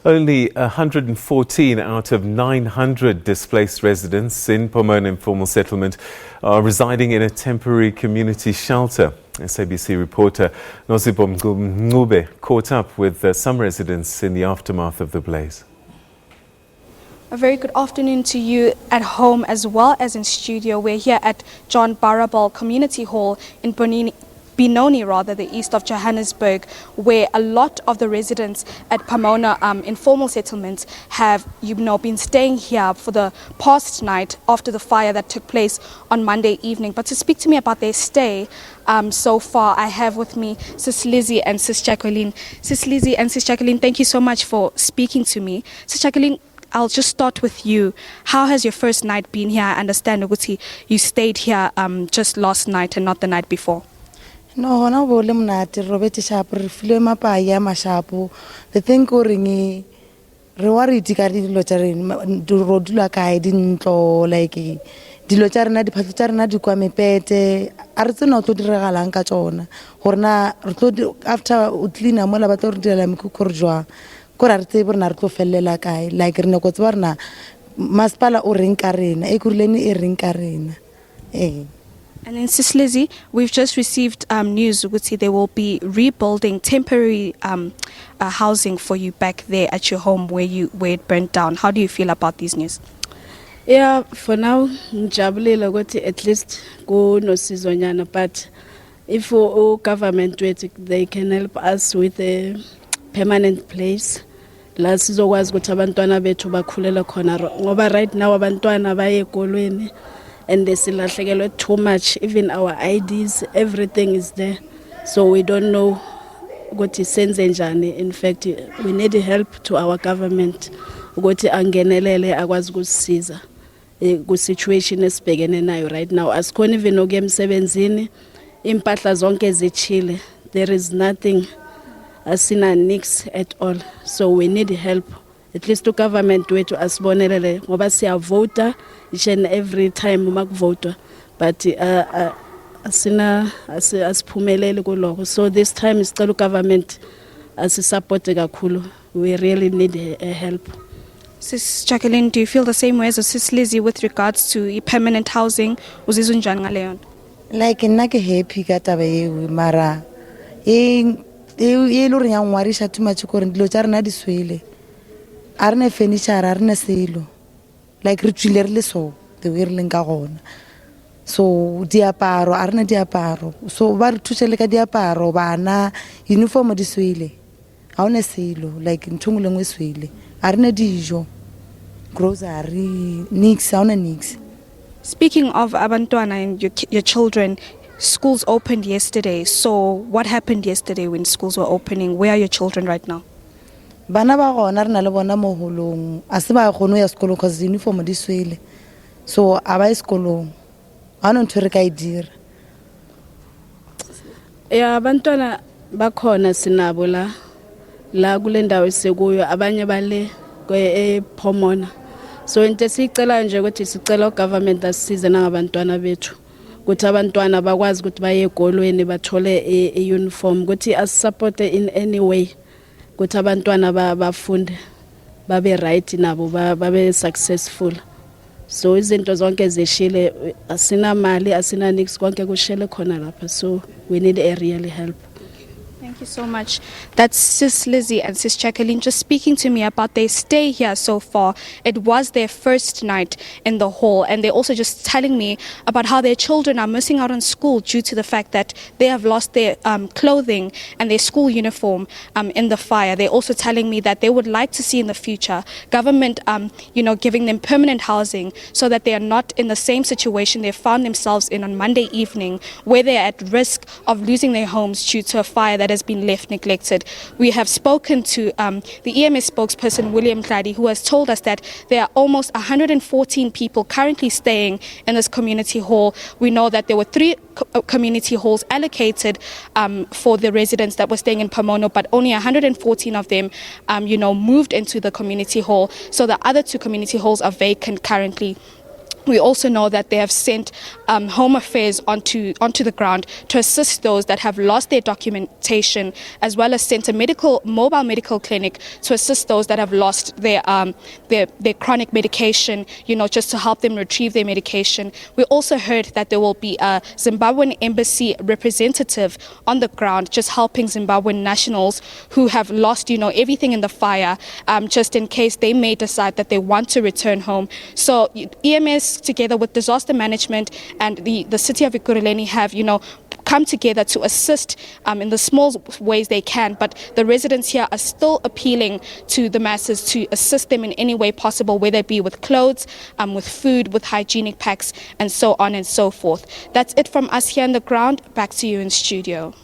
Only 114 out of 900 displaced residents in Pomona informal settlement are residing in a temporary community shelter. SABC reporter Nosipho Mncube caught up with some residents in the aftermath of the blaze. A very good afternoon to you at home as well as in studio. We're here at John Barabal Community Hall in Benoni, the east of Johannesburg, where a lot of the residents at Pomona informal settlements have, been staying here for the past night after the fire that took place on Monday evening. But to speak to me about their stay so far, I have with me Sis Lizzie and Sis Jacqueline. Sis Lizzie and Sis Jacqueline, thank you so much for speaking to me. Sis Jacqueline, I'll just start with you. How has your first night been here? I understand, Uguti, you stayed here just last night and not the night before. No, no problem. Nati Robert Sharp, Reflema Paya Mashapu. The thing going reward Ticari Locharin, do Rodula Kai didn't like Dilocharna di Patutarna di Quame Pete, Arthur to Dragalanca Chona, Horna, after Utlina Molabator de la Mikukurjoa, Corarte Bernardo Felle Kai, like Renocotswarna, Maspala or Rincarina, Ekurleni Rincarina. Eh. And then, Sis Lizzie, we've just received news, Uguti, they will be rebuilding temporary housing for you back there at your home where it burnt down. How do you feel about these news? Yeah, for now, njabulile ukuthi at least go nosizo nyana, but if government they can help us with a permanent place, la sizokwazi ukuthi abantwana bethu bakhulela khona ngoba right now abantwana baye ekolweni and silahlekelwe too much, even our IDs, everything is there, so we don't know ukuthi senze njani. In fact, we need help to our government ukuthi angenelele akwazi ukusisiza ku situation esibhekene nayo right now. Asikhona even ukuya emsebenzini, impahla zonke zichile, there is nothing, asina nix at all, so we need help. At least to government wethu asibonelele ngoba siyavota each and every time makuvotwa, but asiphumeleli kuloko. So this time isicela government asisupport kakhulu. We really need help. Sis Jacqueline, do you feel the same way as Sis Lizzie with regards to permanent housing? Uzizwa njani ngaleyo nto? Like nake happy ka taba eo mara e lo re ya ngwarisha too much gore dilo tsa rena di swele. Arne furniture arne selo. Like re tswile re le so the way re leng ka gona. So diaparo arne diaparo. So ba re thusele ka diaparo bana uniform di swele. Ha ona selo like ntungwe lengwe swele. Arne dijo. Grocery nix ha ona nix. Speaking of abantwana and your children, schools opened yesterday. So what happened yesterday when schools were opening? Where are your children right now? Bana ba gona re na le bona mo holong a se ba gono ya sekolo cause uniform di swele, so a ba sekolong a no ntwe re ka idira. Yeah, abantwana bakhona sinabo la kule ndawo esekuyo, abanye bale Pomona. So into sicela nje ukuthi sicela government asisize nangabantwana bethu ukuthi abantwana bakwazi ukuthi baye ekolweni bathole uniform, ukuthi asisupport in any way ukuthi abantwana bafunde babe right nabo babe successful. So izinto zonke zeshile, asina mali asina nix, konke kushele khona lapha, so we need a real help. Thank you so much. That's Sis Lizzie and Sis Jacqueline just speaking to me about their stay here so far. It was their first night in the hall, and they're also just telling me about how their children are missing out on school due to the fact that they have lost their clothing and their school uniform in the fire. They're also telling me that they would like to see in the future government, giving them permanent housing so that they are not in the same situation they found themselves in on Monday evening, where they're at risk of losing their homes due to a fire that has been left neglected. We have spoken to the EMS spokesperson, William Clady, who has told us that there are almost 114 people currently staying in this community hall. We know that there were 3 community halls allocated for the residents that were staying in Pomona, but only 114 of them, moved into the community hall. So the other 2 community halls are vacant currently. We also know that they have sent Home Affairs onto the ground to assist those that have lost their documentation, as well as sent a mobile medical clinic to assist those that have lost their chronic medication, just to help them retrieve their medication. We also heard that there will be a Zimbabwean embassy representative on the ground, just helping Zimbabwean nationals who have lost, everything in the fire, just in case they may decide that they want to return home. So EMS, together with disaster management and the city of Ekurhuleni, have come together to assist in the small ways they can, but the residents here are still appealing to the masses to assist them in any way possible, whether it be with clothes, with food, with hygienic packs, and so on and so forth. That's it from us here on the ground. Back to you in studio.